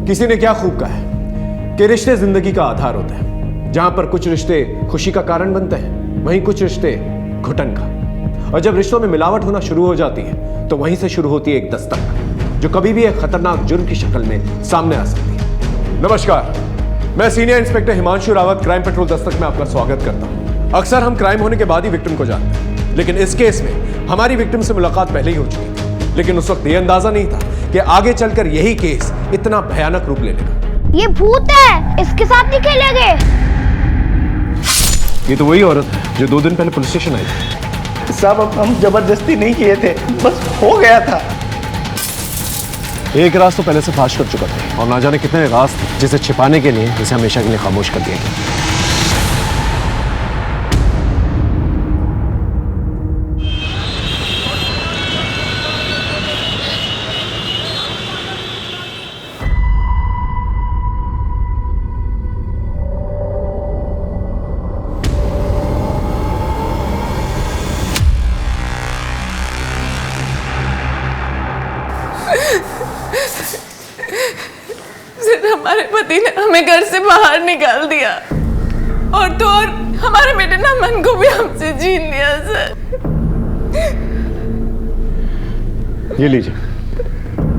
किसी ने क्या खूब कहा है कि रिश्ते जिंदगी का आधार होते हैं। जहां पर कुछ रिश्ते खुशी का कारण बनते हैं, वहीं कुछ रिश्ते घुटन का। और जब रिश्तों में मिलावट होना शुरू हो जाती है तो वहीं से शुरू होती है एक दस्तक, जो कभी भी एक खतरनाक जुर्म की शक्ल में सामने आ सकती है। नमस्कार, मैं senior inspector Himanshu Rawat, crime petrol Dastak में आपका स्वागत करता हूं। अक्सर हम क्राइम होने के बाद ही विक्टिम को जानते हैं, लेकिन इस केस में हमारी विक्टिम से मुलाकात पहले ही हो चुकी थी। लेकिन उस वक्त यह अंदाजा नहीं था कि आगे चलकर यही केस इतना भयानक रूप ले लेगा। ये भूत है, इसके साथ नहीं खेलेंगे। ये तो वही औरत है जो 2 दिन पहले पुलिस स्टेशन आई थी। साहब, हम जबरदस्ती नहीं किए थे, बस हो गया था। एक राज तो पहले से फाश कर चुका था, और ना जाने कितने राज थे जिसे छिपाने के लिए इसे हमेशा के लिए खामोश कर दिया गया। हमारे पति ने हमें घर से बाहर निकाल दिया, और तो और हमारे बेटे नमन को भी हमसे छीन लिया सर। ये लीजिए,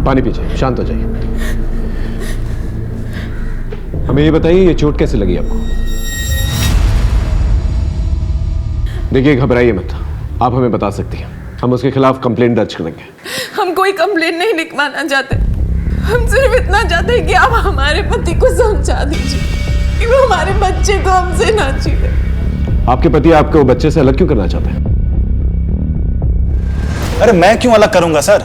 पानी पीजिए, शांत हो जाइए। हमें ये बताइए, ये चोट कैसे लगी आपको? देखिए, घबराइए मत, आप हमें बता सकती हैं, हम उसके खिलाफ कंप्लेंट दर्ज करेंगे। हम कोई कंप्लेंट नहीं लिखवाना चाहते, हम सिर्फ इतना चाहते हैं कि आप हमारे पति को समझा दीजिए कि वो हमारे बच्चे को हमसे ना छीने। आपके पति आपको बच्चे से अलग क्यों करना चाहते हैं? अरे मैं क्यों अलग करूंगा सर?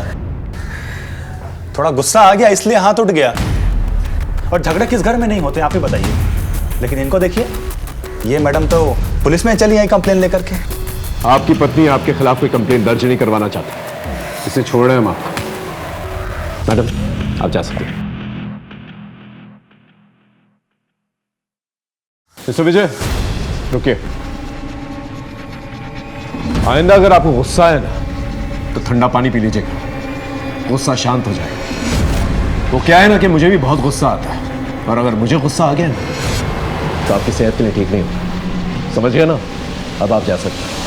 थोड़ा गुस्सा आ गया इसलिए हाथ उठ गया। और झगड़े किस घर में नहीं होते, आप ही बताइए। लेकिन इनको देखिए, ये मैडम तो पुलिस में चली आई कंप्लेन लेकर के। आपकी पत्नी आपके खिलाफ कोई कंप्लेंट दर्ज नहीं करवाना चाहती, इसे छोड़ रहे हैं हम आपको। मैडम, आप जा सकते हैं। मिस्टर विजय, रुकिए। आइंदा अगर आपको गुस्सा है ना, तो ठंडा पानी पी लीजिएगा, गुस्सा शांत हो जाएगा। वो क्या है ना कि मुझे भी बहुत गुस्सा आता है, और अगर मुझे गुस्सा आ गया ना तो आपकी सेहत के लिए ठीक नहीं होगा। समझ गए ना? अब आप जा सकते हैं।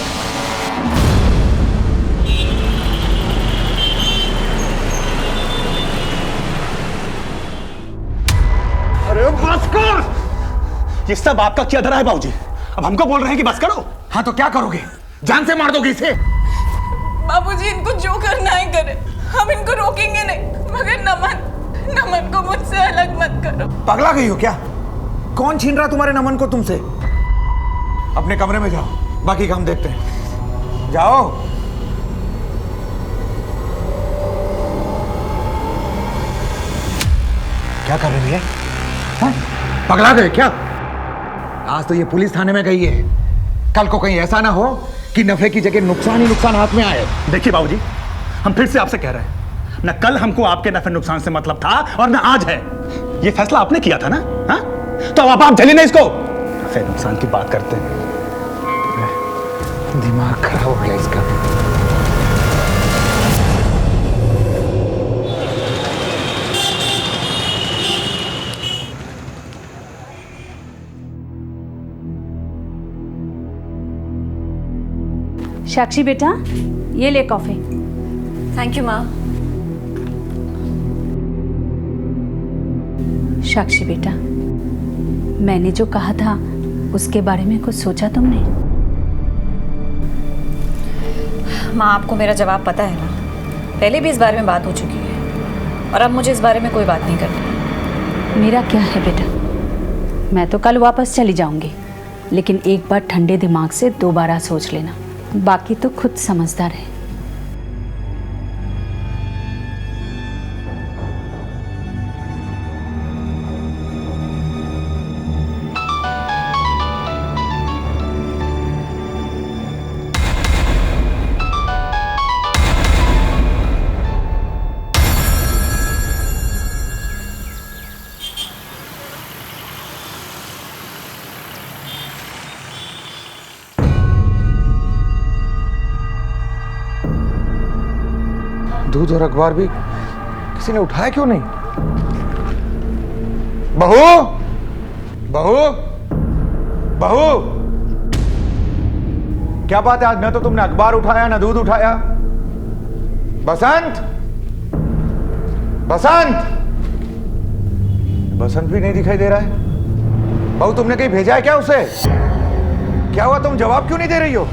अरे बस कर! ये सब आपका क्या धरा है बाबूजी? अब हमको बोल रहे हैं कि बस करो। हाँ तो क्या करोगे? जान से मार दोगे इसे? बाबूजी, इनको जो करना है करे, हम इनको रोकेंगे नहीं, मगर नमन को मुझसे अलग मत करो। पगला गई हो क्या? कौन छीन रहा तुम्हारे नमन को तुमसे? अपने कमरे में जाओ, बाकी काम देखते हैं। जाओ। क्या कर रही है? हाँ? पगला गए क्या? आज तो ये पुलिस थाने में गई है, कल को कहीं ऐसा ना हो कि नफे की जगह नुकसान ही नुकसान हाथ में आए। देखिए बाबूजी, हम फिर से आपसे कह रहे हैं, न कल हमको आपके नफे नुकसान से मतलब था और न आज है। ये फैसला आपने किया था ना? हाँ? तो अब आप झेलिए ना इसको। नफे नुकसान की बात करते हैं, दिमाग खराब हो गया इसका। साक्षी बेटा, ये ले कॉफी। थैंक यू माँ। साक्षी बेटा, मैंने जो कहा था उसके बारे में कुछ सोचा तुमने? माँ, आपको मेरा जवाब पता है ना? पहले भी इस बारे में बात हो चुकी है, और अब मुझे इस बारे में कोई बात नहीं करनी। मेरा क्या है बेटा, मैं तो कल वापस चली जाऊंगी, लेकिन एक बार ठंडे दिमाग से दोबारा सोच लेना, बाकी तो खुद समझदार है। दूध और अखबार भी किसी ने उठाया क्यों नहीं? बहू, बहू, बहू, क्या बात है? आज न तो तुमने अखबार उठाया न दूध उठाया। बसंत, बसंत, बसंत भी नहीं दिखाई दे रहा है। बहू, तुमने कहीं भेजा है क्या उसे? क्या हुआ, तुम जवाब क्यों नहीं दे रही हो?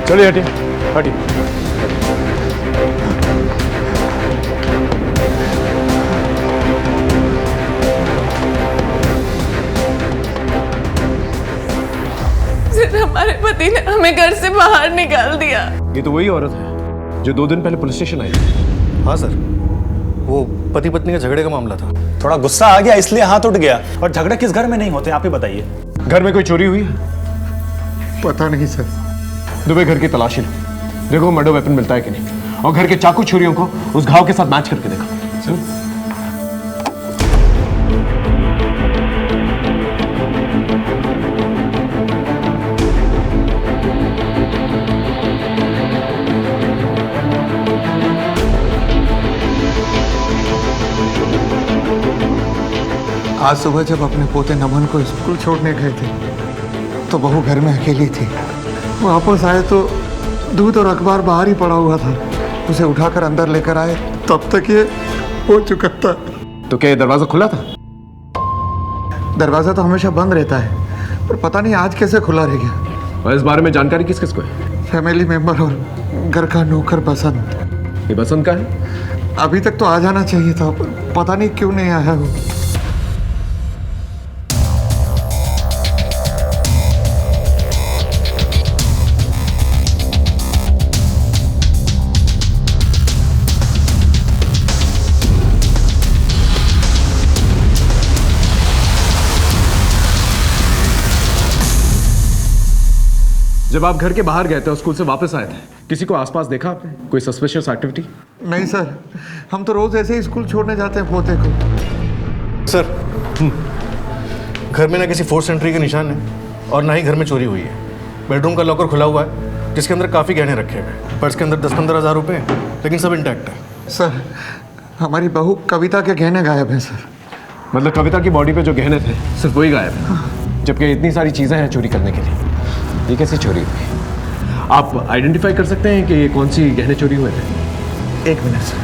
चलिए हटिए, हटिए। सिर्फ हमारे पति ने हमें घर से बाहर निकाल दिया। ये तो वही औरत है जो 2 दिन पहले पुलिस स्टेशन आई थी। हाँ सर, वो पति पत्नी के झगड़े का मामला था। थोड़ा गुस्सा आ गया इसलिए हाथ उठ गया। और झगड़े किस घर में नहीं होते आप ही बताइए। घर में कोई चोरी हुई है? पता नहीं सर। दुबे घर की तलाशी लो, देखो मर्डर वेपन मिलता है कि नहीं, और घर के चाकू छुरियों को उस घाव के साथ मैच करके देखो। आज सुबह जब अपने पोते नमन को स्कूल छोड़ने गए थे तो बहू घर में अकेली थी। वापस आए तो दूध और अखबार बाहर ही पड़ा हुआ था। उसे उठाकर अंदर लेकर आए, तब तक ये हो चुका था। तो क्या ये दरवाजा खुला था? दरवाजा तो हमेशा बंद रहता है, पर पता नहीं आज कैसे खुला रह गया। और इस बारे में जानकारी किस किस को है? फैमिली मेंबर और घर का नौकर बसंत। ये बसंत का है? अभी तक तो आ जाना चाहिए था, पर पता नहीं क्यों नहीं आया वो। जब आप घर के बाहर गए थे और स्कूल से वापस आए थे, किसी को आसपास देखा आपने? कोई सस्पिशियस एक्टिविटी? नहीं सर, हम तो रोज ऐसे ही स्कूल छोड़ने जाते हैं पोते को। सर, घर में ना किसी फोर्स एंट्री के निशान है और ना ही घर में चोरी हुई है। बेडरूम का लॉकर खुला हुआ है जिसके अंदर काफ़ी गहने रखे हुए हैं। पर्स के अंदर 10-15 हज़ार रुपये हैं, लेकिन सब इंटैक्ट है। सर, हमारी बहू कविता के गहने गायब हैं सर। मतलब कविता की बॉडी पे जो गहने थे सिर्फ वही गायब है, जबकि इतनी सारी चीजें हैं चोरी करने के लिए। ये कैसी चोरी हुई? आप आइडेंटिफाई कर सकते हैं कि ये कौन सी गहने चोरी हुए थे? 1 मिनट सर।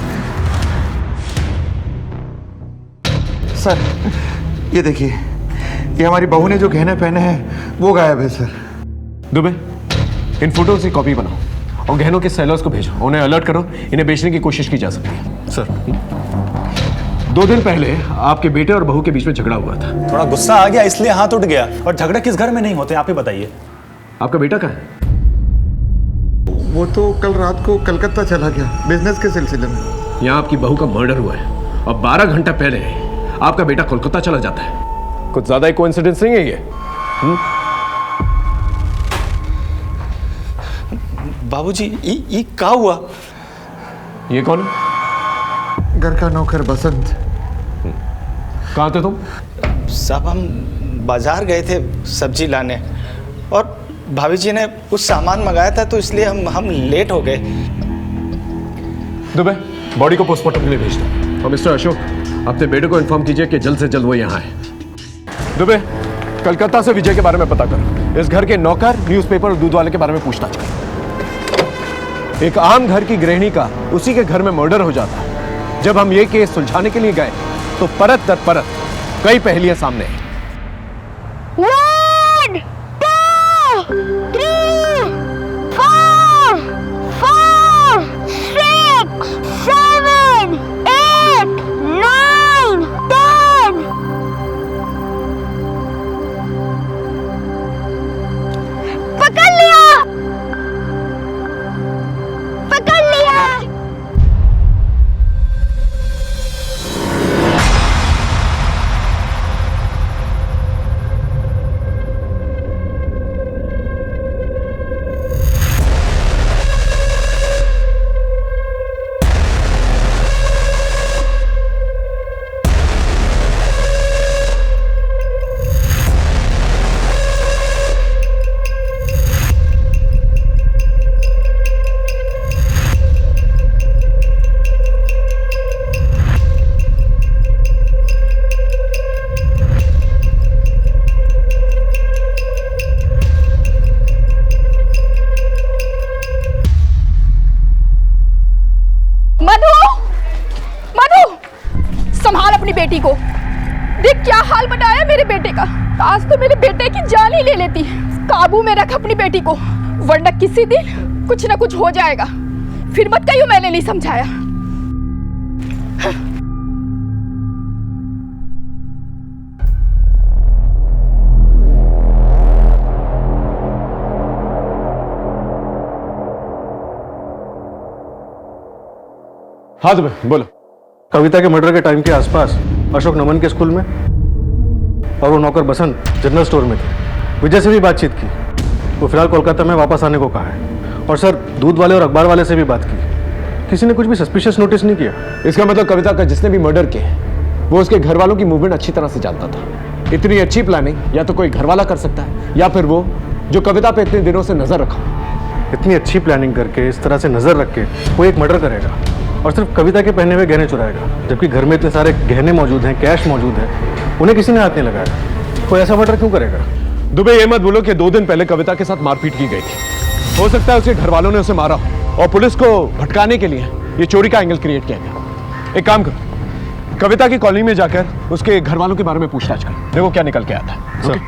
सर, ये देखिए, ये हमारी बहू ने जो गहने पहने हैं वो गायब है सर। दुबे, इन फोटोज की कॉपी बनाओ और गहनों के सेलर्स को भेजो, उन्हें अलर्ट करो, इन्हें बेचने की कोशिश की जा सकती है। सर, 2 दिन पहले आपके बेटे और बहू के बीच में झगड़ा हुआ था। थोड़ा गुस्सा आ गया इसलिए हाथ उठ गया। और झगड़े किस घर में नहीं होते आप ही बताइए। आपका बेटा कहाँ है? वो तो कल रात को कलकत्ता चला गया बिजनेस के सिलसिले में। यहाँ आपकी बहू का मर्डर हुआ है और 12 घंटा पहले आपका बेटा कोलकाता चला जाता है। कुछ ज्यादा ही कोइंसिडेंस नहीं है ये? बाबूजी, ये क्या हुआ? ये कौन है? घर का नौकर बसंत। कहाँ थे तुम? साहब, हम बाजार गए थे सब्जी लाने और भाभी जी ने कुछ सामान मंगाया था तो इसलिए हम लेट हो गए। दुबे, बॉडी को पोस्टमार्टम के लिए भेज दो। और मिस्टर अशोक, अपने बेटे को इन्फॉर्म कीजिए कि जल्द से जल्द वो यहाँ आए। दुबे, कलकत्ता से विजय के बारे में पता करो। इस घर के नौकर, न्यूज़पेपर और दूध वाले के बारे में पूछताछ करो। एक आम घर की गृहिणी का उसी के घर में मर्डर हो जाता है। जब हम ये केस सुलझाने के लिए गए तो परत दर परत कई पहेलियां सामने आई। 1, 2, 3, 4, 5, 6, 7, 8, 9, 10। पकड़ लिया, पकड़ लिया। बनाया मेरे बेटे का। आज तो मेरे बेटे की जान ही ले लेती। काबू में रख अपनी बेटी को, वरना किसी दिन कुछ ना कुछ हो जाएगा। फिर मत कहियो मैंने नहीं समझाया। हाँ तुम्हें बोलो। कविता के मर्डर के टाइम के आसपास अशोक नमन के स्कूल में और वो नौकर बसंत जनरल स्टोर में थे। विजय से भी बातचीत की, वो फिलहाल कोलकाता में वापस आने को कहा है। और सर दूध वाले और अखबार वाले से भी बात की, किसी ने कुछ भी सस्पिशियस नोटिस नहीं किया। इसका मतलब कविता का जिसने भी मर्डर किया वो उसके घर वालों की मूवमेंट अच्छी तरह से जानता था। इतनी अच्छी प्लानिंग या तो कोई घर वाला कर सकता है या फिर वो जो कविता पे इतने दिनों से नजर रखा। इतनी अच्छी प्लानिंग करके इस तरह से नजर रख के कोई एक मर्डर करेगा और सिर्फ कविता के पहने हुए गहने चुराएगा, जबकि घर में इतने सारे गहने मौजूद हैं, कैश मौजूद है, उन्हें किसी ने हाथ नहीं लगाया। कोई ऐसा मर्डर क्यों करेगा? दुबे ये मत बोलो कि 2 दिन पहले कविता के साथ मारपीट की गई थी। हो सकता है उसके घर वालों ने उसे मारा हो और पुलिस को भटकाने के लिए ये चोरी का एंगल क्रिएट किया गया। एक काम करो, कविता की कॉलोनी में जाकर उसके घर वालों के बारे में पूछताछ कर, देखो क्या निकल के आता है। सर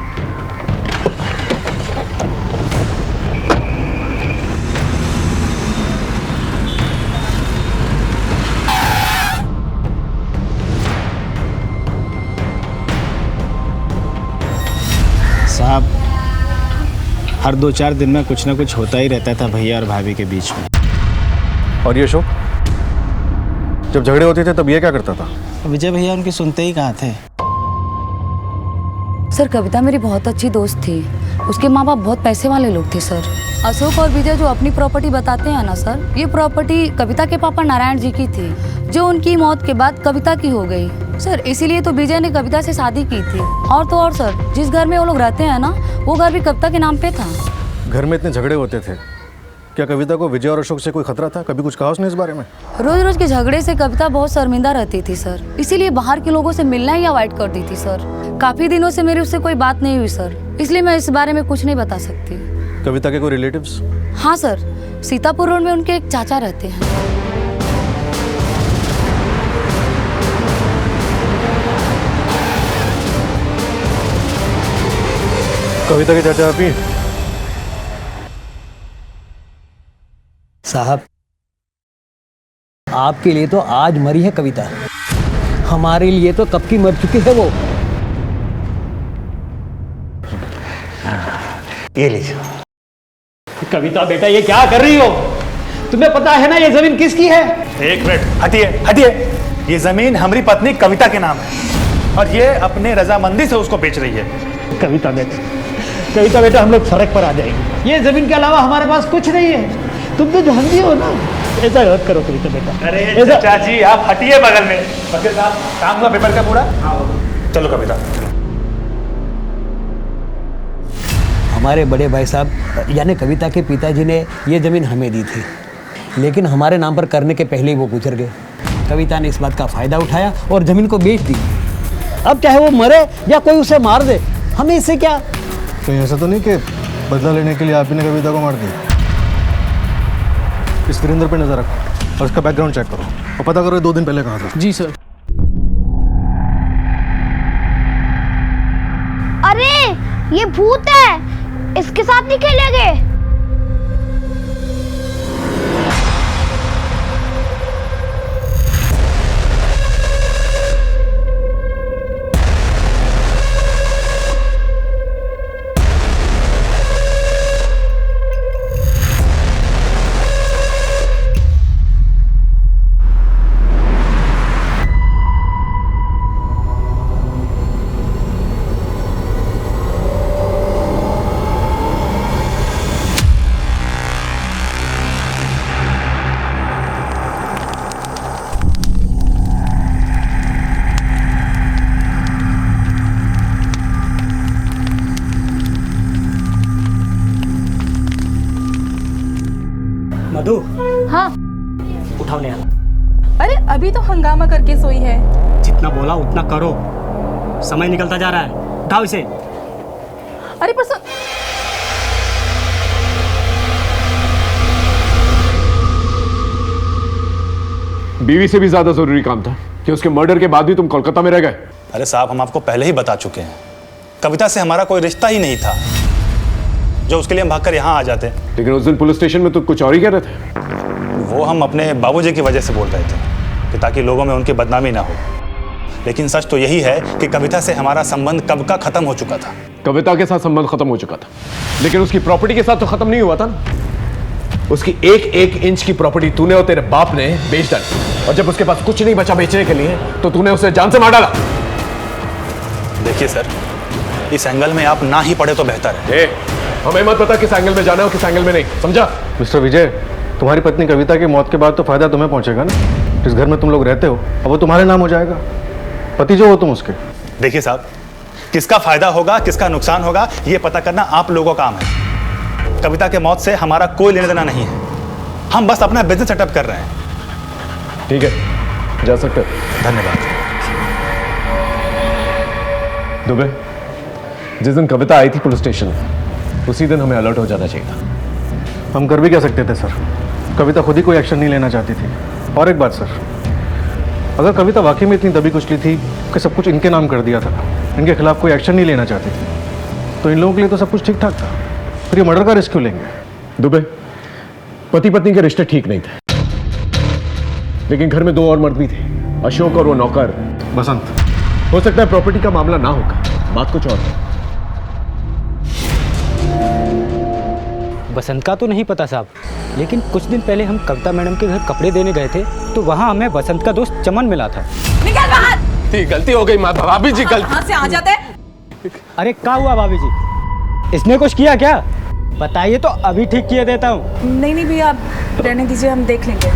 साहब, हर 2-4 दिन में कुछ ना कुछ होता ही रहता था भैया और भाभी के बीच में। और ये अशोक जब झगड़े होते थे तब ये क्या करता था? विजय भैया उनकी सुनते ही कहाँ थे। सर कविता मेरी बहुत अच्छी दोस्त थी, उसके माँ बाप बहुत पैसे वाले लोग थे सर। अशोक और विजय जो अपनी प्रॉपर्टी बताते हैं ना सर, ये प्रॉपर्टी कविता के पापा नारायण जी की थी, जो उनकी मौत के बाद कविता की हो गई सर। इसीलिए तो विजय ने कविता से शादी की थी। और तो और सर, जिस घर में वो लोग रहते हैं ना, वो घर भी कविता के नाम पे था। घर में इतने झगड़े होते थे, क्या कविता को विजय और अशोक से कोई खतरा था? कभी कुछ कहा उसने इस बारे में? रोज रोज के झगड़े से कविता बहुत शर्मिंदा रहती थी सर, इसीलिए बाहर के लोगों से मिलना ही अवॉइड करती थी सर। काफी दिनों से मेरी उससे कोई बात नहीं हुई सर, इसलिए मैं इस बारे में कुछ नहीं बता सकती। कविता के कोई रिलेटिव्स? हाँ सर, सीतापुर रोड में उनके एक चाचा रहते हैं। कविता के चाचा आप ही? साहब, आपके लिए तो आज मरी है कविता, हमारे लिए तो कब की मर चुकी है वो। ये लीजिए। कविता बेटा, ये क्या कर रही हो? तुम्हें पता है ना ये जमीन किसकी है? एक मिनट, हटिए हटिए। ये जमीन हमारी पत्नी कविता के नाम है और ये अपने रजामंदी से उसको बेच रही है। कविता बेटा, हम लोग सड़क पर आ जाएंगे। ये जमीन के अलावा हमारे पास कुछ नहीं है। तुम तो जानती हो ना। ऐसा मत करो कविता बेटा। अरे चाचा जी, आप हटिए बगल में। वकील साहब, काम हुआ पेपर का पूरा? चलो कविता। हमारे बड़े भाई साहब यानी कविता के पिताजी ने ये जमीन हमें दी थी, लेकिन हमारे नाम पर करने के पहले ही वो गुजर गए। कविता ने इस बात का फायदा उठाया और जमीन को बेच दी। अब चाहे वो मरे या कोई उसे मार दे, हमें इससे क्या। कहीं ऐसा तो नहीं कि बदला लेने के लिए आप ही ने कविता को मार दिया? इस वीरेंद्र पे नजर रखो और उसका बैकग्राउंड चेक करो और पता करो 2 दिन पहले कहाँ था। जी सर। अरे ये भूत है, इसके साथ नहीं खेलेंगे। मधु, हाँ, उठाओ नेहा। अरे अभी तो हंगामा करके सोई है। जितना बोला उतना करो, समय निकलता जा रहा है। उठाओ इसे। अरे पर बीवी से भी ज्यादा जरूरी काम था कि उसके मर्डर के बाद भी तुम कोलकाता में रह गए। अरे साहब, हम आपको पहले ही बता चुके हैं, कविता से हमारा कोई रिश्ता ही नहीं था जो उसके लिए हम भागकर यहाँ आ जाते। लेकिन उस दिन पुलिस स्टेशन में तो कुछ और ही कह रहे थे। वो हम अपने बाबूजी की वजह से बोल रहे थे कि ताकि लोगों में उनकी बदनामी ना हो। लेकिन सच तो यही है कि कविता से हमारा संबंध कब का खत्म हो चुका था। कविता के साथ संबंध खत्म हो चुका था, लेकिन उसकी प्रॉपर्टी के साथ तो खत्म नहीं हुआ था ना। उसकी एक एक इंच की प्रॉपर्टी तूने और तेरे बाप ने बेच डाली, और जब उसके पास कुछ नहीं बचा बेचने के लिए तो तूने उसे जान से मार डाला। देखिए सर, इस एंगल में आप ना ही पढ़े तो बेहतर है। हमें मत पता किस एंगल में जाना है और किस एंगल में नहीं, समझा? मिस्टर विजय, तुम्हारी पत्नी कविता की मौत के बाद तो फायदा तुम्हें पहुंचेगा ना। जिस घर में तुम लोग रहते हो अब वो तुम्हारे नाम हो जाएगा, पति जो हो तुम उसके। देखिए साहब, किसका फायदा होगा किसका नुकसान होगा ये पता करना आप लोगों का काम है। कविता के मौत से हमारा कोई लेना देना नहीं है, हम बस अपना बिजनेस सेटअप कर रहे हैं। ठीक है, जा सकते हो। धन्यवाद। दुबे, जिस दिन कविता आई थी पुलिस स्टेशन उसी दिन हमें अलर्ट हो जाना चाहिए था। हम कर भी क्या सकते थे सर, कविता खुद ही कोई एक्शन नहीं लेना चाहती थी। और एक बात सर, अगर कविता वाकई में इतनी दबी कुचली थी कि सब कुछ इनके नाम कर दिया था, इनके खिलाफ कोई एक्शन नहीं लेना चाहती थी, तो इन लोगों के लिए तो सब कुछ ठीक ठाक था, फिर ये मर्डर का रिस्क क्यों लेंगे? दुबे, पति पत्नी के रिश्ते ठीक नहीं थे, लेकिन घर में दो और मर्द भी थे, अशोक और वो नौकर बसंत। हो सकता है प्रॉपर्टी का मामला ना होगा, बात कुछ और है। बसंत का तो नहीं पता साहब, लेकिन कुछ दिन पहले हम कविता मैडम के घर कपड़े देने गए थे तो वहाँ हमें बसंत का दोस्त चमन मिला था। निकल बाहर। गलती हो गई भाभी जी, गलती। कहाँ से आ जाते? अरे क्या हुआ भाभी जी, इसने कुछ किया क्या? बताइए तो अभी ठीक किए देता हूँ। नहीं नहीं भैया, आप रहने दीजिए, हम देख लेंगे।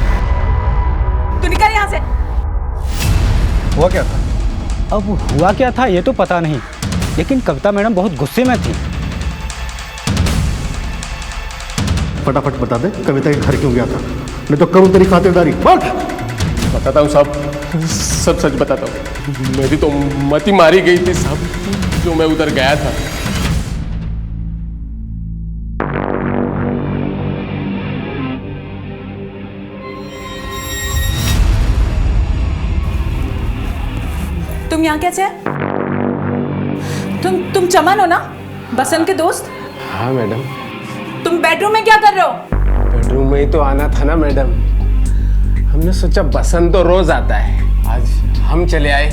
तू निकल यहाँ से। हुआ क्या था? अब हुआ क्या था ये तो पता नहीं, लेकिन कविता मैडम बहुत गुस्से में थी। फटाफट बता दे कविता के घर क्यों गया था, नहीं तो करूँ तेरी खातिरदारी। बताता हूँ साहब, सब सच बताता हूँ। मेरी तो मती मारी गई थी साहब, जो मैं उधर गया था। तुम यहाँ कैसे? तुम चमन हो ना, बसंत के दोस्त? हाँ मैडम। तुम बेडरूम में क्या कर रहे हो? बेडरूम में ही तो आना था ना मैडम, हमने सोचा बसंत तो रोज आता है, आज हम चले आए।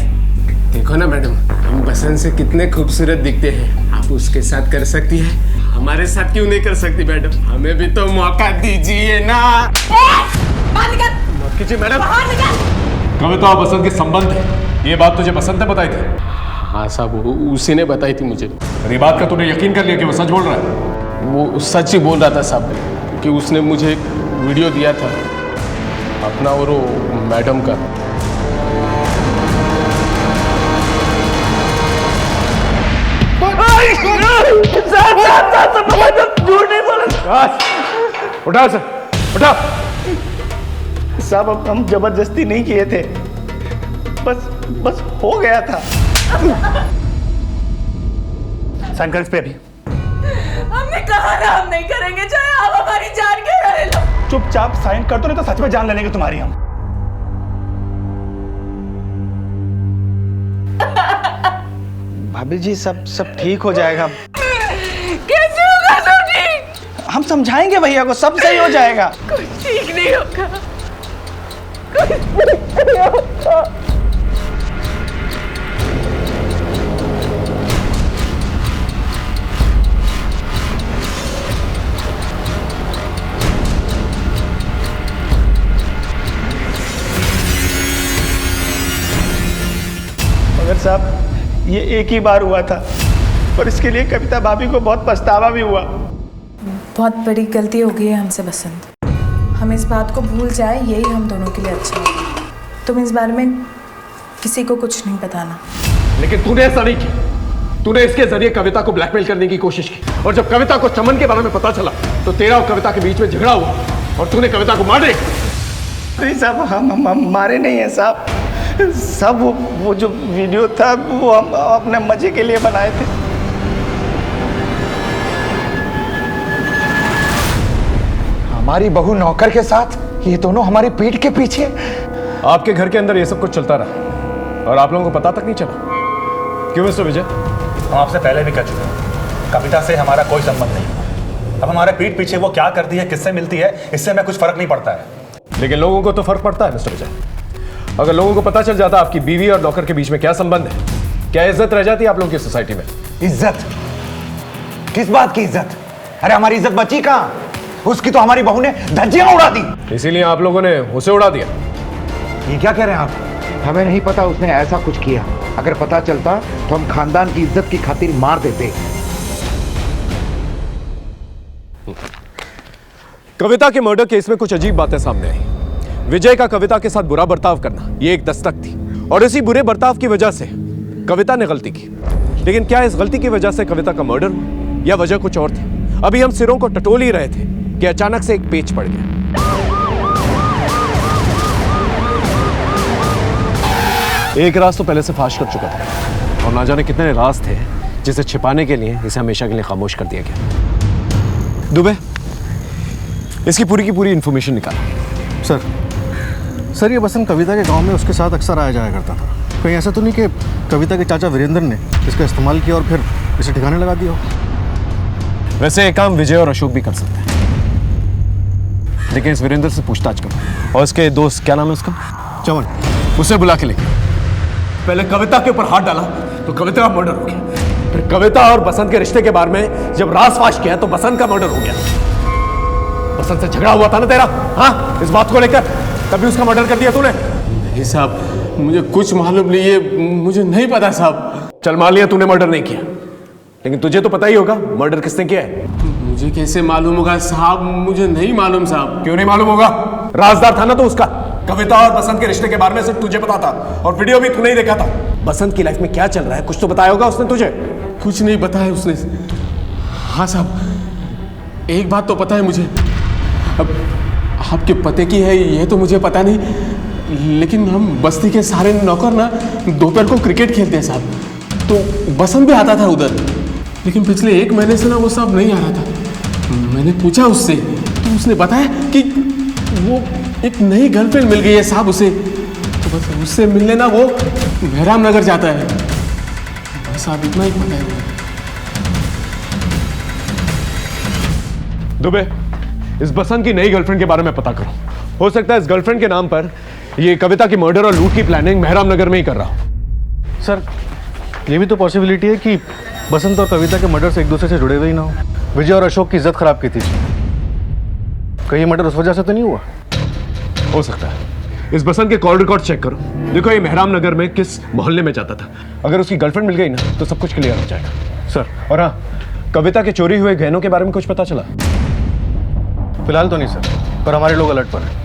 देखो ना मैडम, हम बसंत से कितने खूबसूरत दिखते हैं, आप उसके साथ कर सकती हैं, हमारे साथ क्यों नहीं कर सकती मैडम? हमें भी तो मौका दीजिए ना। बाहर निकल। माफ कीजिए मैडम, बाहर निकल। कविता और बसंत के संबंध है, ये बात तुझे बसंत ने बताई थी? हाँ साहब, उसी ने बताई थी मुझे। ये बात का तूने यकीन कर लिया कि वो सच बोल रहा है? वो सच ही बोल रहा था साहब, क्योंकि उसने मुझे एक वीडियो दिया था अपना और वो मैडम का। झूठ नहीं बोला। उठा सर, उठा। साहब हम जबरदस्ती नहीं किए थे, बस हो गया था। साइन कर इस पे अभी। हमने कहा ना हम नहीं करेंगे, चाहे आप हमारी जान के रहे लो। चुपचाप साइन कर दो, नहीं तो सच में जान ले लेंगे तुम्हारी हम। भाभी जी सब ठीक हो जाएगा। कैसे होगा सब ठीक? हम समझाएंगे भैया को, सब सही हो जाएगा। कुछ ठीक नहीं होगा। मगर साहब ये एक ही बार हुआ था और इसके लिए कविता भाभी को बहुत पछतावा भी हुआ। बहुत बड़ी गलती हो गई है हमसे बसंत, हम इस बात को भूल जाए, यही हम दोनों के लिए अच्छा होगा। तुम इस बारे में किसी को कुछ नहीं बताना। लेकिन तूने ऐसा नहीं किया, तूने इसके जरिए कविता को ब्लैकमेल करने की कोशिश की, और जब कविता को चमन के बारे में पता चला तो तेरा और कविता के बीच में झगड़ा हुआ और तूने कविता को मार दिया। नहीं साहब, हम मारे नहीं हैं साहब। सब वो जो वीडियो था वो हम अपने मजे के लिए बनाए थे। हमारी बहू नौकर के साथ, ये दोनों हमारी पीठ के पीछे। आपके घर के अंदर ये सब कुछ चलता रहा और आप लोगों को पता तक नहीं चला। क्यों मिस्टर विजय? हम आपसे पहले भी कह चुके हैं, कविता से हमारा कोई संबंध नहीं। अब हमारे पीठ पीछे वो क्या करती है, किससे मिलती है, इससे हमें कुछ फर्क नहीं पड़ता है। लेकिन लोगों को तो फर्क पड़ता है मिस्टर विजय। अगर लोगों को पता चल जाता आपकी बीवी और नौकर के बीच में क्या संबंध है, क्या इज्जत रह जाती है आप लोगों की सोसाइटी में? इज्जत? किस बात की इज्जत? अरे हमारी इज्जत बची कहां? उसकी तो हमारी बहू ने धज्जियां उड़ा दी। इसीलिए आप लोगों ने उसे उड़ा दिया। ये क्या कह रहे हैं आप? हमें नहीं पता उसने ऐसा कुछ किया। अगर पता चलता तो हम खानदान की इज्जत की खातिर मार देते। कविता के मर्डर केस में कुछ अजीब बातें सामने आई। विजय का कविता के साथ बुरा बर्ताव करना ये एक दस्तक थी, और इसी बुरे बर्ताव की वजह से कविता ने गलती की। लेकिन क्या इस गलती की वजह से कविता का मर्डर हुआ या वजह कुछ और थी? अभी हम सिरों को टटोल ही रहे थे कि अचानक से एक पेच पड़ गया। एक राज तो पहले से फाश कर चुका था, और ना जाने कितने राज थे जिसे छिपाने के लिए इसे हमेशा के लिए खामोश कर दिया गया। दुबे, इसकी पूरी की पूरी इंफॉर्मेशन निकाला। सर ये बसंत कविता के गांव में उसके साथ अक्सर आया जाया करता था। कहीं ऐसा तो नहीं कि कविता के चाचा वीरेंद्र ने इसका इस्तेमाल किया और फिर इसे ठिकाने लगा दिया? वैसे एक काम विजय और अशोक भी कर सकते हैं, लेकिन इस वीरेंद्र से पूछताछ करो। और इसके दोस्त, क्या नाम है उसका? चमन। उसे बुला के लेकर पहले कविता के ऊपर हाथ डाला तो कविता का मर्डर हो गया। फिर कविता और बसंत के रिश्ते के बारे में जब राज फाश किया तो बसंत का मर्डर हो गया। बसंत से झगड़ा हुआ था ना तेरा, हाँ, इस बात को लेकर, तभी उसका मर्डर कर दिया तूने? नहीं साहब, मुझे कुछ मालूम नहीं है, मुझे नहीं पता साहब। चल मान लिया तूने मर्डर नहीं किया, लेकिन तुझे तो पता ही होगा मर्डर किसने किया है। मुझे कैसे मालूम होगा साहब? मुझे नहीं मालूम साहब। क्यों नहीं मालूम होगा? राजदार था ना तो उसका। कविता और बसंत के रिश्ते के बारे में सिर्फ तुझे पता था, और वीडियो भी तूने ही देखा था। बसंत की लाइफ में क्या चल रहा है कुछ तो बताया होगा उसने तुझे। कुछ नहीं बताया उसने। हाँ साहब, एक बात तो पता है मुझे। अब आपके पते की है ये तो मुझे पता नहीं, लेकिन हम बस्ती के सारे नौकर ना दोपहर को क्रिकेट खेलते हैं साहब, तो बसंत भी आता था उधर। लेकिन पिछले 1 महीने से ना वो साहब नहीं आ रहा था। मैंने पूछा उससे तो उसने बताया कि वो एक नई गर्लफ्रेंड मिल गई है साहब उसे, तो बस उससे मिलने ना वो मेहराम नगर जाता है। बस साहब इतना ही पता है। दुबे, इस बसंत की नई गर्लफ्रेंड के बारे में पता करो। हो सकता है इस गर्लफ्रेंड के नाम पर ये कविता की मर्डर और लूट की प्लानिंग मेहराम नगर में ही कर रहा हो। सर ये भी तो पॉसिबिलिटी है कि बसंत और कविता के मर्डर से एक दूसरे से जुड़े हुए ही ना हो। विजय और अशोक की इज्जत खराब की थी। कहीं ये मर्डर उस वजह से तो नहीं हुआ? हो सकता है। इस बसंत के कॉल रिकॉर्ड चेक करो, देखो ये मेहराम नगर में किस मोहल्ले में जाता था। अगर उसकी गर्लफ्रेंड मिल गई ना तो सब कुछ क्लियर हो जाएगा। सर, और हाँ, कविता के चोरी हुए गहनों के बारे में कुछ पता चला? फिलहाल तो नहीं सर, पर हमारे लोग अलर्ट पर हैं।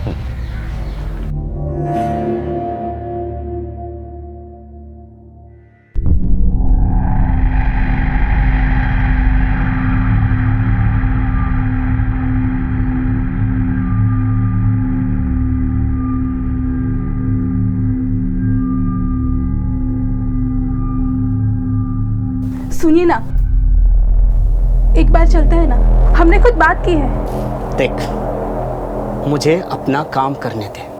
सुनिए ना, एक बार चलते हैं ना, हमने खुद बात की है। देख, मुझे अपना काम करने दे।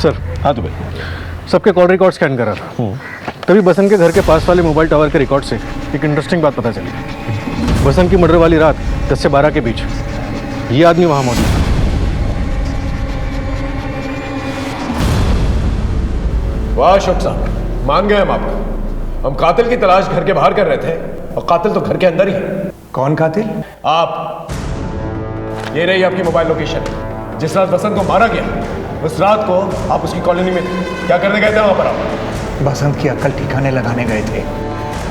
सर, हाँ तो भाई, सबके कॉल रिकॉर्ड स्कैन करा था, तभी बसंत के घर के पास वाले मोबाइल टावर के रिकॉर्ड से एक इंटरेस्टिंग बात पता चली। बसंत की मर्डर वाली रात 10 से 12 के बीच ये आदमी वहां मौजूद था। वाह अशोक साहब, मान गए हम आपका। हम कातिल की तलाश घर के बाहर कर रहे थे और कातिल तो घर के अंदर ही है। कौन कातिल? आप। ये रही आपकी मोबाइल लोकेशन। जिस रात बसंत को मारा गया उस रात को आप उसकी कॉलोनी में थे। क्या करने गए थे वहां पर आप? बसंत की अक्ल ठिकाने लगाने गए थे।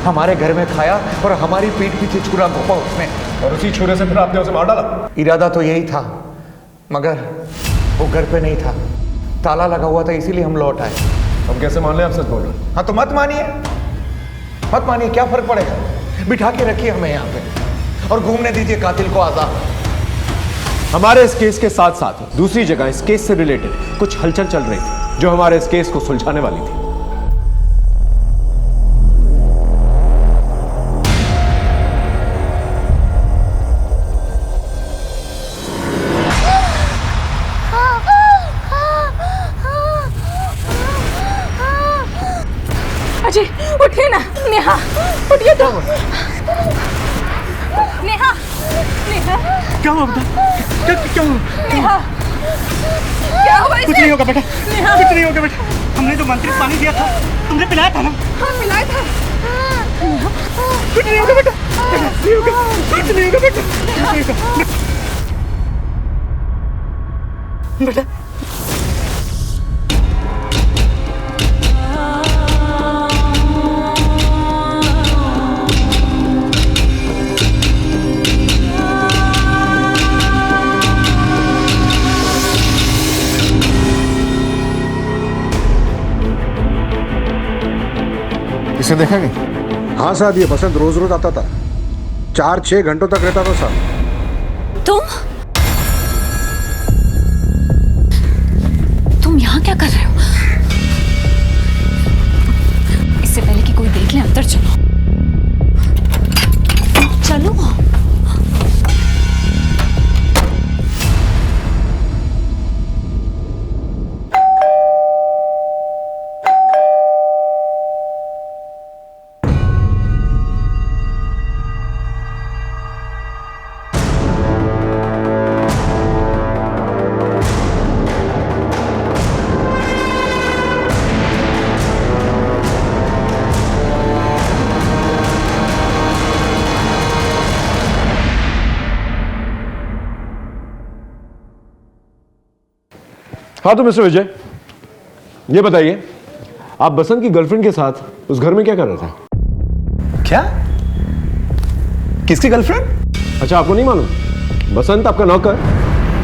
हमारे घर में खाया और हमारी पीठ पीछे छुरा घोंपा उसने, और उसी छुरे से फिर आपने उसे मार डाला? इरादा तो यही था, मगर वो घर पे नहीं था। ताला लगा हुआ था इसीलिए हम लौट आए। हम कैसे मान लें आप सच बोल रहे हैं? हाँ तो मत मानिए, क्या फर्क पड़ेगा? बिठा के रखिए हमें यहाँ पे और घूमने दीजिए कातिल को आजाद। हमारे इस केस के साथ साथ दूसरी जगह इस केस से रिलेटेड कुछ हलचल चल रही थी जो हमारे इस केस को सुलझाने वाली थी। अजय उठिए ना। नेहा उठिए तो। नेहा क्या हुआ बेटा? क्या हुआ? नेहा क्या हुआ इसे? कुछ नहीं होगा बेटा, नेहा कुछ नहीं होगा बेटा। हमने जो मंत्रित पानी दिया था तुमने पिलाया था ना? हाँ पिलाया था। कुछ नहीं होगा बेटा, कुछ नहीं होगा बेटा, बेटा। इसे देखा नहीं? हाँ साहब, ये बसंत रोज रोज आता था, 4-6 घंटों तक रहता था साहब। तुम यहाँ क्या कर रहे हो? इससे पहले कि कोई देख ले अंदर चलो। हाँ तो मिस्टर विजय, ये बताइए आप बसंत की गर्लफ्रेंड के साथ उस घर में क्या कर रहे थे? क्या? किसकी गर्लफ्रेंड? अच्छा आपको नहीं मालूम? बसंत आपका नौकर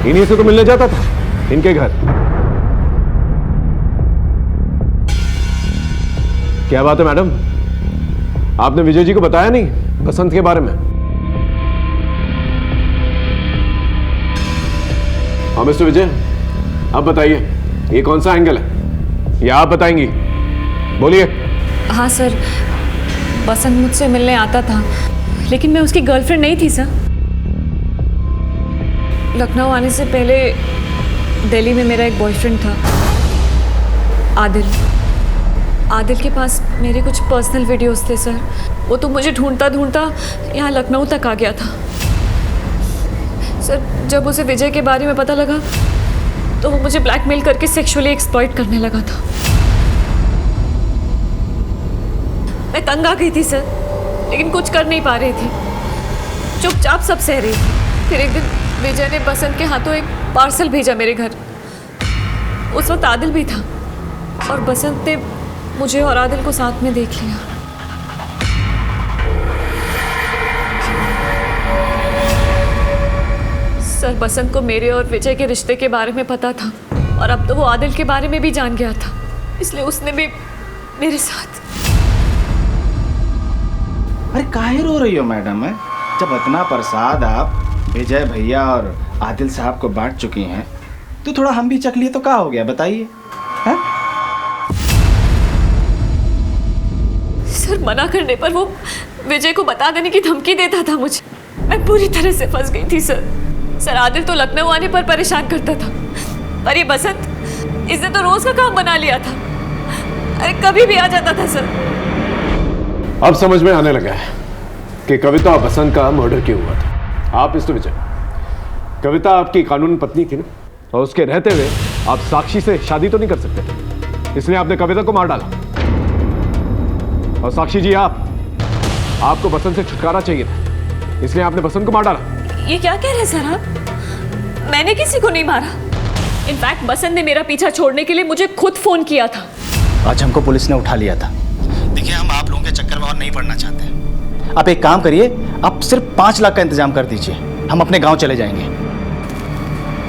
इन्हीं से तो मिलने जाता था इनके घर। क्या बात है मैडम, आपने विजय जी को बताया नहीं बसंत के बारे में? हाँ मिस्टर विजय, अब बताइए ये कौन सा एंगल है, ये आप बताएंगी? बोलिए। हाँ सर, बसंत मुझसे मिलने आता था लेकिन मैं उसकी गर्लफ्रेंड नहीं थी सर। लखनऊ आने से पहले दिल्ली में मेरा एक बॉयफ्रेंड था, आदिल के पास मेरे कुछ पर्सनल वीडियोस थे सर। वो तो मुझे ढूंढता ढूंढता यहाँ लखनऊ तक आ गया था सर। जब उसे विजय के बारे में पता लगा तो वो मुझे ब्लैकमेल करके सेक्सुअली एक्सप्लॉइट करने लगा था। मैं तंग आ गई थी सर, लेकिन कुछ कर नहीं पा रही थी, चुपचाप सब सह रही थी। फिर एक दिन विजय ने बसंत के हाथों एक पार्सल भेजा मेरे घर। उस वक्त आदिल भी था और बसंत ने मुझे और आदिल को साथ में देख लिया। सर बसंत को मेरे और विजय के रिश्ते के बारे में पता था और अब तो वो आदिल के बारे में भी जान गया था, इसलिए उसने भी मेरे साथ। अरे काहे रो रही हो मैडम? है जब इतना प्रसाद आप विजय भैया और आदिल साहब को बांट चुकी हैं तो थोड़ा हम भी चख लिए तो क्या हो गया, बताइए। सर मना करने पर वो विजय को बता देने की धमकी देता था मुझे। मैं पूरी तरह से फंस गई थी सर। आदिल तो लखनऊ आने पर परेशान करता था, पर ये बसंत इसने तो रोज का काम बना लिया था। अरे कभी भी आ जाता था सर। अब समझ में आने लगा है कि कविता और बसंत का मर्डर क्यों हुआ था। आप मिस्टर विजय, कविता आपकी कानूनी पत्नी थी ना, और उसके रहते हुए आप साक्षी से शादी तो नहीं कर सकते, इसलिए आपने कविता को मार डाला। और साक्षी जी आपको बसंत से छुटकारा चाहिए था, इसलिए आपने बसंत को मार डाला। ये क्या कह रहे हैं सर आप? मैंने किसी को नहीं मारा। इनफैक्ट बसंत ने मेरा पीछा छोड़ने के लिए मुझे खुद फोन किया था। आज हमको पुलिस ने उठा लिया था। देखिए हम आप लोगों के चक्कर में और नहीं पड़ना चाहते। आप एक काम करिए, आप सिर्फ 5 लाख का इंतजाम कर दीजिए, हम अपने गांव चले जाएंगे।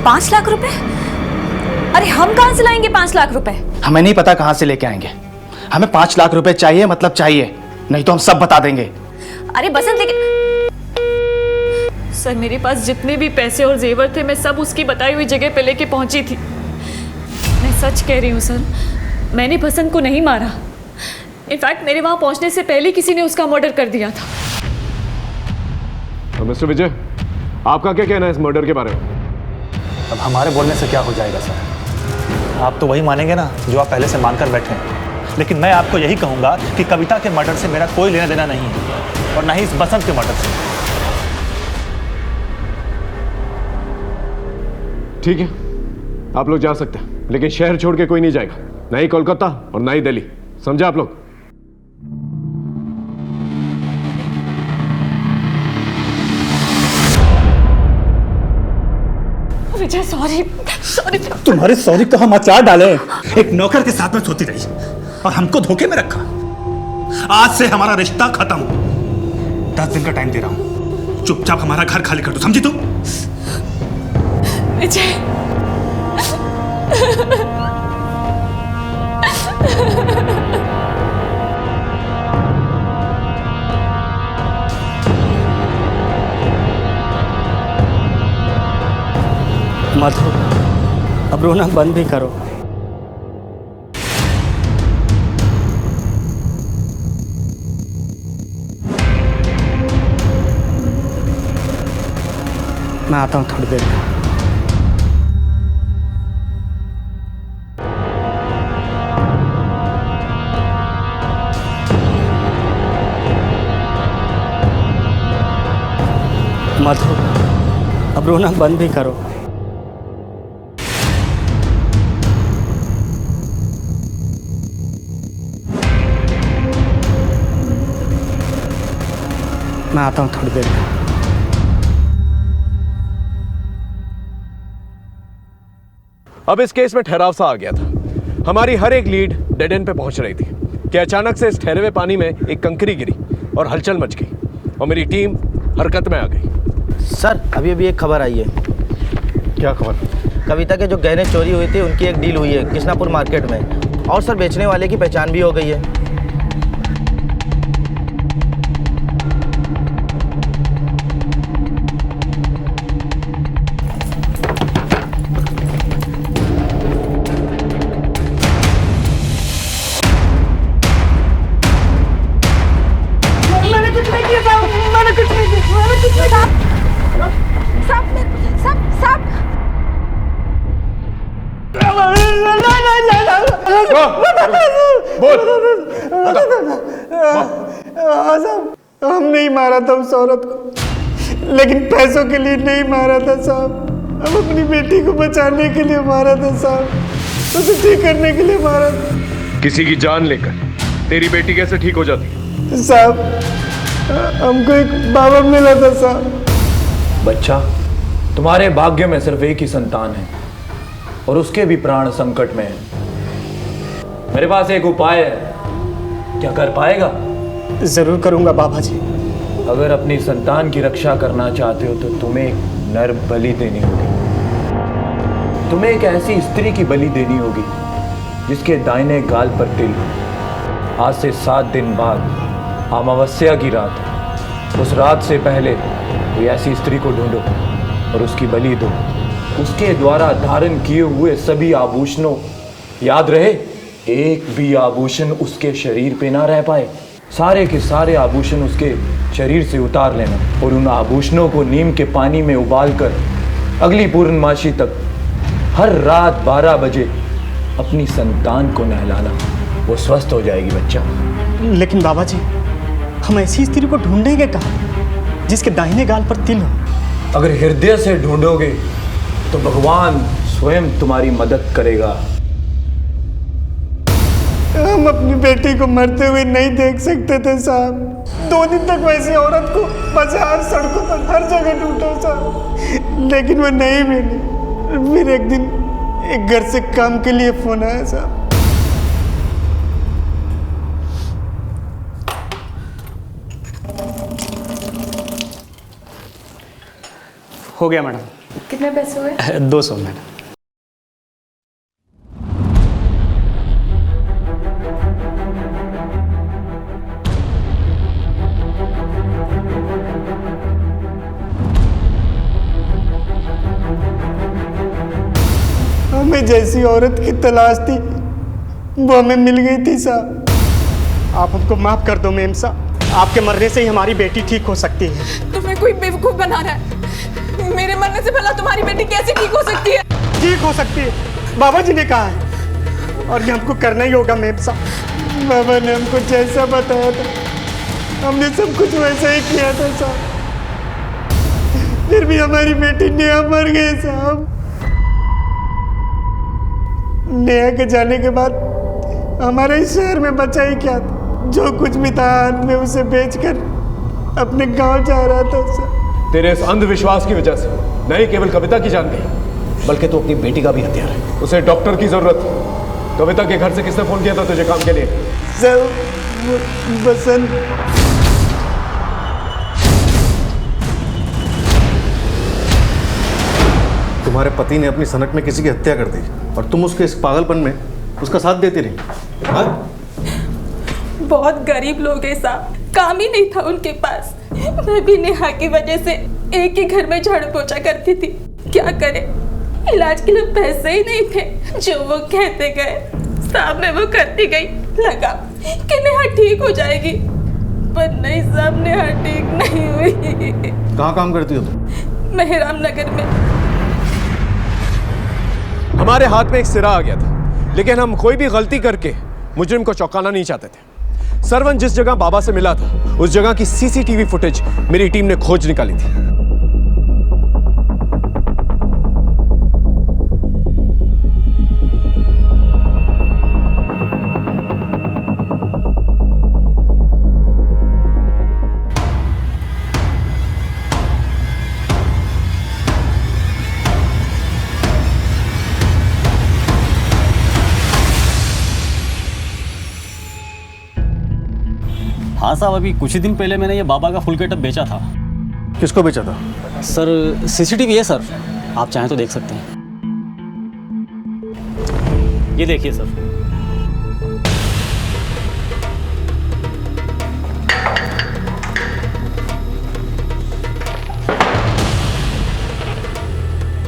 5 लाख रुपए? अरे हम कहाँ से लाएंगे 5 लाख रुपए? हमें नहीं पता कहाँ से लेके आएंगे, हमें 5 लाख रुपए चाहिए, मतलब चाहिए, नहीं तो हम सब बता देंगे। अरे बसंत लेकिन सर, मेरे पास जितने भी पैसे और जेवर थे मैं सब उसकी बताई हुई जगह पे लेके पहुंची थी। मैं सच कह रही हूँ सर, मैंने बसंत को नहीं मारा। इनफैक्ट मेरे वहां पहुंचने से पहले किसी ने उसका मर्डर कर दिया था। तो मिस्टर विजय, आपका क्या कहना है इस मर्डर के बारे में? अब हमारे बोलने से क्या हो जाएगा सर? आप तो वही मानेंगे ना जो आप पहले से मानकर बैठे हैं। लेकिन मैं आपको यही कहूंगा कि कविता के मर्डर से मेरा कोई लेना देना नहीं है, और ना ही इस बसंत के मर्डर से। ठीक है, आप लोग जा सकते हैं, लेकिन शहर छोड़ के कोई नहीं जाएगा, ना ही कोलकाता और ना ही दिल्ली, समझा आप लोग? विजय सॉरी सॉरी। तुम्हारे सॉरी तो हम अचार डाले। एक नौकर के साथ में सोती रही और हमको धोखे में रखा। आज से हमारा रिश्ता खत्म। 10 दिन का टाइम दे रहा हूं, चुपचाप हमारा घर खाली कर दो, समझी तुम? विजय मधु, अब रोना बंद भी करो। मैं आता हूँ थोड़ी देर में। मधु, अब रोना बंद भी करो। मैं आता हूँ थोड़ी देर में। अब इस केस में ठहराव सा आ गया था। हमारी हर एक लीड डेड एंड पे पहुंच रही थी कि अचानक से इस ठहरे हुए पानी में एक कंकरी गिरी और हलचल मच गई और मेरी टीम हरकत में आ गई। सर, अभी अभी एक खबर आई है। क्या खबर? कविता के जो गहने चोरी हुए थे उनकी एक डील हुई है कृष्णापुर मार्केट में, और सर बेचने वाले की पहचान भी हो गई है। हम नहीं मारा था उस औरत को, लेकिन पैसों के लिए नहीं मारा था साहब। हम अपनी बेटी को बचाने के लिए मारा था साहब, उसे ठीक करने के लिए मारा था। किसी की जान लेकर तेरी बेटी कैसे ठीक हो जाती? साहब, हमको एक बाबा मिला था साहब। बच्चा, तुम्हारे भाग्य में सिर्फ एक ही संतान है और उसके भी प्राण संकट में है। मेरे पास एक उपाय है, क्या कर पाएगा? जरूर करूंगा बाबा जी। अगर अपनी संतान की रक्षा करना चाहते हो तो तुम्हें एक नर बलि देनी होगी। तुम्हें एक ऐसी स्त्री की बलि देनी होगी जिसके दाहिने गाल पर तिल हो। आज से 7 दिन बाद अमावस्या की रात है। उस रात से पहले कोई ऐसी स्त्री को ढूंढो और उसकी बलि दो। उसके द्वारा धारण किए हुए सभी आभूषणों, याद रहे, एक भी आभूषण उसके शरीर पे ना रह पाए। सारे के सारे आभूषण उसके शरीर से उतार लेना और उन आभूषणों को नीम के पानी में उबालकर अगली पूर्णमासी तक हर रात 12 बजे अपनी संतान को नहलाना। वो स्वस्थ हो जाएगी बच्चा। लेकिन बाबा जी, हम ऐसी स्त्री को ढूंढेंगे कहाँ जिसके दाहिने गाल पर तिल हो? अगर हृदय से ढूंढोगे तो भगवान स्वयं तुम्हारी मदद करेगा। हम अपनी बेटी को मरते हुए नहीं देख सकते थे साहब। 2 दिन तक वैसी औरत को बाजार, सड़कों पर हर जगह ढूंढा साहब, लेकिन वो नहीं मिली। फिर एक दिन एक घर से काम के लिए फोन आया साहब। हो गया मैडम। कितने पैसे हुए? 200 मैडम। जैसी औरत की तलाश थी वो हमें मिल गई थी साहब। आप हमको माफ कर दो मेम साहब, आपके मरने से ही हमारी बेटी ठीक हो सकती है। तुम्हें कोई बेवकूफ बना रहा है। मेरे मरने से भला तुम्हारी बेटी कैसे ठीक हो सकती है? ठीक हो सकती है, बाबा जी ने कहा है और ये हमको करना ही होगा मेम साहब। बाबा ने हमको जैसा बताया था हमने सब कुछ वैसा ही किया था साहब, फिर भी हमारी बेटी नेहा मर गई साहब। नेहा के जाने के बाद हमारे इस शहर में बचा ही क्या था? जो कुछ भी था मैं उसे बेचकर अपने गांव जा रहा था साहब। तेरे इस अंधविश्वास की वजह से नहीं केवल कविता की जान गई बल्कि तू अपनी बेटी का भी हथियार है। उसे डॉक्टर की जरूरत है। कविता के घर से किसने फोन किया था तुझे काम के लिए? सर बसंत। तुम्हारे पति ने अपनी सनक में किसी की हत्या कर दी और तुम उसके इस पागलपन में उसका साथ देती रही। हाँ? बहुत गरीब लोग हैं साहब, काम ही नहीं था उनके पास। मैं भी नेहा की वजह से एक ही घर में झाड़ू पोछा करती थी। क्या करे, इलाज के लिए पैसे ही नहीं थे। जो वो कहते गए साहब मैं वो करती गई। लगा कि नेहा ठीक हो जाएगी, पर नहीं साहब, नेहा ठीक नहीं हुई। कहाँ काम करती हो तुम? मेहराम नगर में। हमारे हाथ में एक सिरा आ गया था, लेकिन हम कोई भी गलती करके मुजरिम को चौंकाना नहीं चाहते थे। सरवन जिस जगह बाबा से मिला था उस जगह की सीसीटीवी फुटेज मेरी टीम ने खोज निकाली थी। हाँ साहब, अभी कुछ ही दिन पहले मैंने ये बाबा का फुल गेटअप बेचा था। किसको बेचा था? सर सीसीटीवी है सर, आप चाहें तो देख सकते हैं। ये देखिए सर।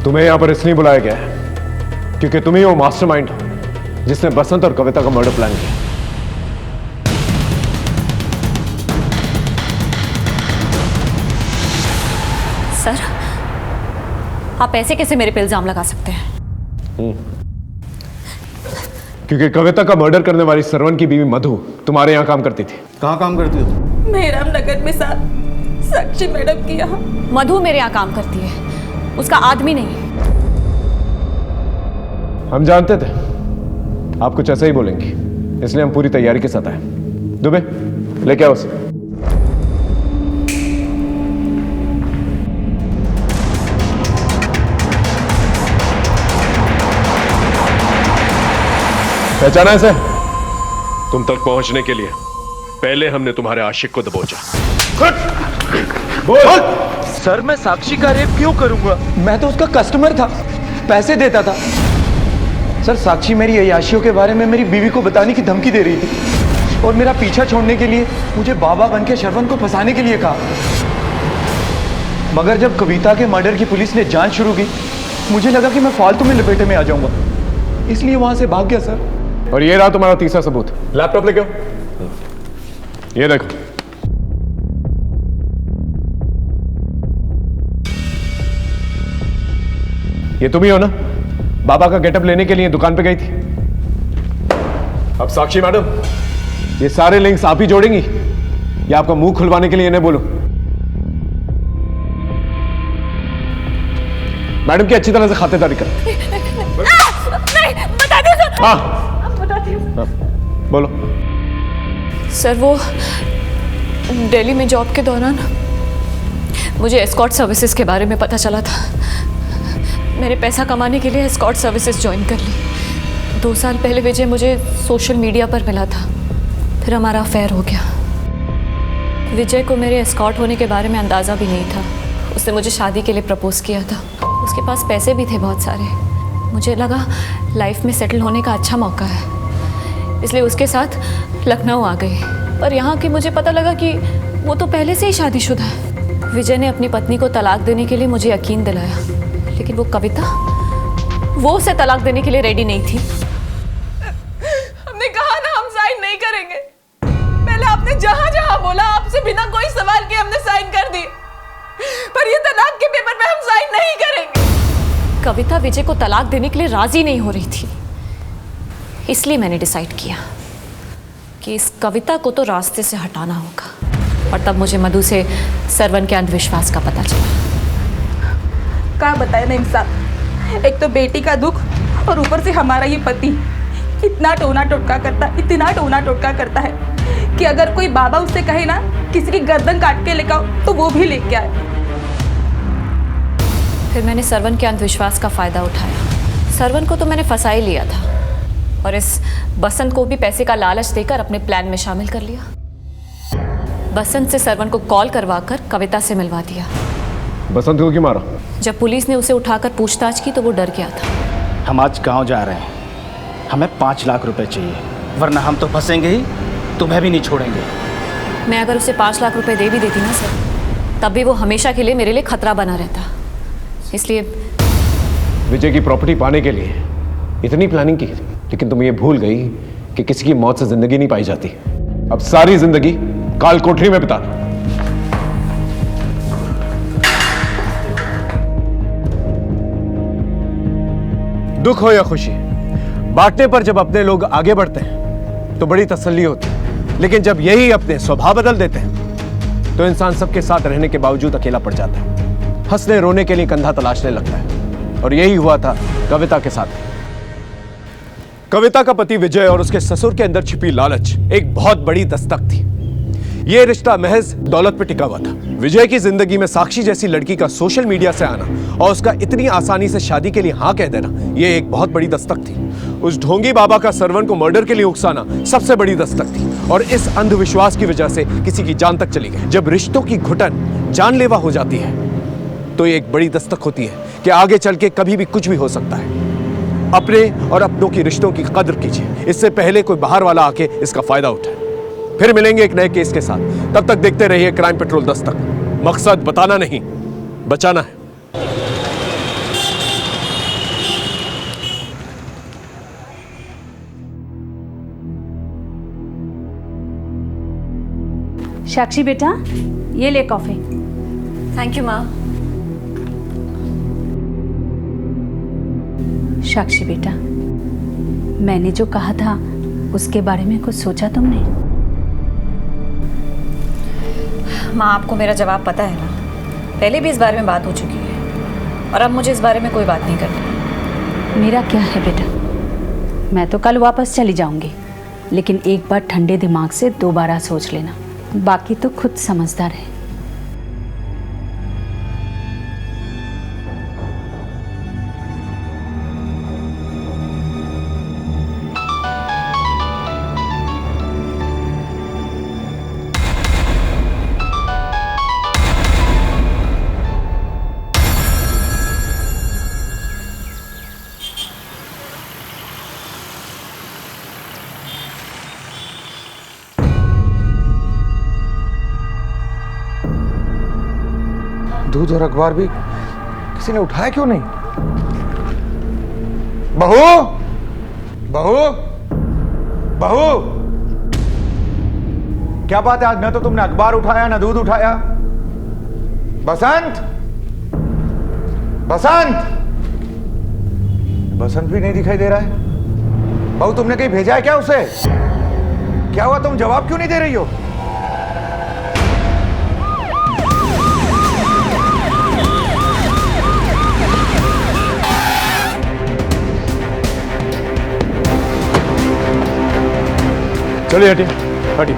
तुम्हें यहां पर इसलिए बुलाया गया है क्योंकि तुम ही वो मास्टरमाइंड हो जिसने बसंत और कविता का मर्डर प्लान किया। सर, आप ऐसे कैसे मेरे पे इल्जाम लगा सकते हैं? क्योंकि कविता का मर्डर करने वाली सरवन की बीवी मधु तुम्हारे यहाँ काम करती थी। कहाँ काम करती हो? मेहराम नगर में साहब, साक्षी मैडम की यहाँ। मधु मेरे यहाँ काम करती है, उसका आदमी नहीं। हम जानते थे आप कुछ ऐसा ही बोलेंगे, इसलिए हम पूरी तैयारी के साथ आए। दुबे लेके आओ उसे। पहचाना इसे? तुम तक पहुंचने के लिए पहले हमने तुम्हारे आशिक को दबोचा। बोल। सर मैं साक्षी का रेप क्यों करूंगा? मैं तो उसका कस्टमर था, पैसे देता था। सर साक्षी मेरी अय्याशियों के बारे में मेरी बीवी को बताने की धमकी दे रही थी और मेरा पीछा छोड़ने के लिए मुझे बाबा बनके शरवण को फंसाने के लिए कहा। मगर जब कविता के मर्डर की पुलिस ने जांच शुरू की मुझे लगा कि मैं फालतू में लपेटे में आ जाऊंगा, इसलिए वहां से भाग गया सर। और ये रहा तुम्हारा तीसरा सबूत। लैपटॉप लेके आओ। ये देखो, ये तुम ही हो ना बाबा का गेटअप लेने के लिए दुकान पे गई थी? अब साक्षी मैडम, ये सारे लिंक्स आप ही जोड़ेंगी या आपका मुंह खुलवाने के लिए इन्हें बोलूं? मैडम की अच्छी तरह से खातेदारी करो। नहीं, बता दो सर। हाँ बोलो। सर वो दिल्ली में जॉब के दौरान मुझे एस्कॉर्ट सर्विसेज के बारे में पता चला था। मैंने पैसा कमाने के लिए एस्कॉर्ट सर्विसेज ज्वाइन कर ली। 2 साल पहले विजय मुझे सोशल मीडिया पर मिला था, फिर हमारा अफेयर हो गया। विजय को मेरे एस्कॉर्ट होने के बारे में अंदाज़ा भी नहीं था। उसने मुझे शादी के लिए प्रपोज किया था। उसके पास पैसे भी थे बहुत सारे। मुझे लगा लाइफ में सेटल होने का अच्छा मौका है, इसलिए उसके साथ लखनऊ आ गई। पर यहाँ की मुझे पता लगा कि वो तो पहले से ही शादीशुदा है। विजय ने अपनी पत्नी को तलाक देने के लिए मुझे यकीन दिलाया, लेकिन वो कविता वो उसे तलाक देने के लिए रेडी नहीं थी। हमने कहा ना हम साइन नहीं करेंगे। पहले आपने जहां जहां बोला आपसे बिना कोई सवाल के हमने साइन कर दिए, पर ये तलाक के पेपर पे हम साइन नहीं करेंगे। कविता विजय को तलाक देने के लिए राजी नहीं हो रही थी, इसलिए मैंने डिसाइड किया कि इस कविता को तो रास्ते से हटाना होगा। और तब मुझे मधु से सरवन के अंधविश्वास का पता चला। क्या बताए नईम साहब, एक तो बेटी का दुख और ऊपर से हमारा ये पति इतना टोना टोटका करता है कि अगर कोई बाबा उससे कहे ना किसी की गर्दन काट के लेकर आओ तो वो भी लेके आए। फिर मैंने सरवन के अंधविश्वास का फायदा उठाया। सरवन को तो मैंने फंसा ही लिया था और इस बसंत को भी पैसे का लालच देकर अपने प्लान में शामिल कर लिया। बसंत से सरवन को कॉल करवाकर कविता से मिलवा दिया। बसंत को क्यों मारा? जब पुलिस ने उसे उठाकर पूछताछ की तो वो डर गया था। हम आज गांव जा रहे हैं, हमें 5 लाख रुपए चाहिए, वरना हम तो फंसेंगे ही, तुम्हें भी नहीं छोड़ेंगे। मैं अगर उसे 5 लाख रुपए दे भी देती ना सर, तब भी वो हमेशा के लिए मेरे लिए खतरा बना रहता। इसलिए विजय की प्रॉपर्टी पाने के लिए इतनी प्लानिंग की, लेकिन तुम ये भूल गई कि किसी की मौत से जिंदगी नहीं पाई जाती। अब सारी जिंदगी काल कोठरी में बिताना। दुख हो या खुशी, बांटने पर जब अपने लोग आगे बढ़ते हैं तो बड़ी तसल्ली होती है, लेकिन जब यही अपने स्वभाव बदल देते हैं तो इंसान सबके साथ रहने के बावजूद अकेला पड़ जाता है, हंसने रोने के लिए कंधा तलाशने लगता है। और यही हुआ था कविता के साथ। कविता का पति विजय और उसके ससुर के अंदर छिपी लालच एक बहुत बड़ी दस्तक थी। यह रिश्ता महज दौलत पर टिका हुआ था। विजय की जिंदगी में साक्षी जैसी लड़की का सोशल मीडिया से आना और उसका इतनी आसानी से शादी के लिए हाँ कह देना, यह एक बहुत बड़ी दस्तक थी। उस ढोंगी बाबा का सरवन को मर्डर के लिए उकसाना सबसे बड़ी दस्तक थी, और इस अंधविश्वास की वजह से किसी की जान तक चली गई। जब रिश्तों की घुटन जानलेवा हो जाती है तो ये एक बड़ी दस्तक होती है कि आगे चल के कभी भी कुछ भी हो सकता है। अपने और अपनों की रिश्तों की कदर कीजिए, इससे पहले कोई बाहर वाला आके इसका फायदा उठाए। फिर मिलेंगे एक नए केस के साथ, तब तक देखते रहिए क्राइम पेट्रोल दस्तक। मकसद बताना नहीं, बचाना है। साक्षी बेटा, ये ले कॉफी। थैंक यू माँ। साक्षी बेटा, मैंने जो कहा था उसके बारे में कुछ सोचा तुमने? माँ, आपको मेरा जवाब पता है ना, पहले भी इस बारे में बात हो चुकी है और अब मुझे इस बारे में कोई बात नहीं करनी। मेरा क्या है बेटा, मैं तो कल वापस चली जाऊंगी, लेकिन एक बार ठंडे दिमाग से दोबारा सोच लेना, बाकी तो खुद समझदार है। दूध और अखबार भी किसी ने उठाया क्यों नहीं? बहू, बहू, बहू, क्या बात है? आज न तो तुमने अखबार उठाया ना दूध उठाया। बसंत, बसंत, बसंत भी नहीं दिखाई दे रहा है। बहू, तुमने कहीं भेजा है क्या उसे? क्या हुआ, तुम जवाब क्यों नहीं दे रही हो? चलिए हटिए, हटिए।